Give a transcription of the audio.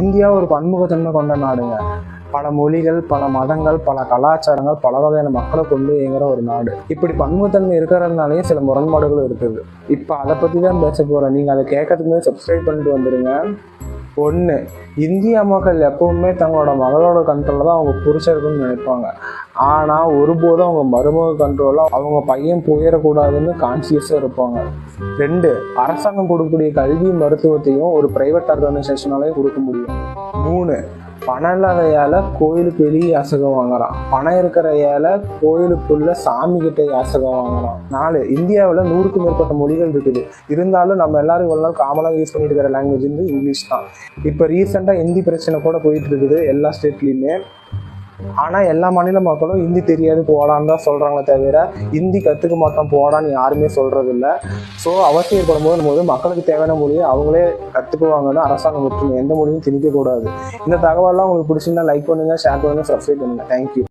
India ஒரு பன்முகத்தன்மை கொண்ட நாடுங்க. பல மொழிகள், பல மதங்கள், பல கலாச்சாரங்கள், பல வகையான மக்களை கொண்டு இயங்குற ஒரு நாடு. இப்படி பன்முகத்தன்மை இருக்கிறதுனாலேயே சில முரண்பாடுகள் இருக்குது. இப்போ அதை பற்றி தான் பேச போகிறேன். நீங்கள் அதை கேட்கறதுக்கு முன்னாடி சப்ஸ்கிரைப் பண்ணிட்டு வந்துடுங்க. 1. இந்திய மக்கள் எப்பவுமே தங்களோட மகளோட கண்ட்ரோலில் தான் அவங்க புருஷருக்குன்னு நினைப்பாங்க. ஆனால் ஒருபோதும் அவங்க மருமக கண்ட்ரோலில் அவங்க பையன் போயிடக்கூடாதுன்னு கான்சியஸாக இருப்பாங்க. 2. அரசாங்கம் கொடுக்கக்கூடிய கல்வி மருத்துவத்தையும் ஒரு பிரைவேட் ஆர்கனைசேஷனாலே கொடுக்க முடியும். 3. பணம் இல்லாத ஏழை கோயிலுக்கு வெளியே யாசகம் வாங்குறான். பணம் இருக்கிற ஏழை கோயிலுக்குள்ள சாமி கிட்ட யாசகம் வாங்குறான். 4. இந்தியாவில் 100க்கும் மேற்பட்ட மொழிகள் இருக்குது. இருந்தாலும் நம்ம எல்லாரும் இவ்வளோ நாள் காமனாக யூஸ் பண்ணிட்டு இருக்கிற லாங்குவேஜ் வந்து இங்கிலீஷ் தான். இப்போ ரீசெண்டாக ஹிந்தி பிரச்சனை கூட போயிட்டு இருக்குது எல்லா ஸ்டேட்லேயுமே. ஆனால் எல்லா மாநில மக்களும் ஹிந்தி தெரியாது போடான்னு தான் சொல்கிறாங்களே தவிர ஹிந்தி கற்றுக்க மாட்டோம் போடான்னு யாருமே சொல்கிறது இல்லை. ஸோ அவசியம் ஏற்படும் போது மக்களுக்கு தேவையான மொழியை அவங்களே கற்றுக்குவாங்கன்னு அரசாங்கம் விட்டுருங்க. எந்த மொழியும் திணிக்கக்கூடாது. இந்த தகவலாம் உங்களுக்கு பிடிச்சிருந்தா லைக் பண்ணுங்கள், ஷேர் பண்ணுங்கள், சப்ஸ்கிரைப் பண்ணுங்கள். தேங்க்யூ.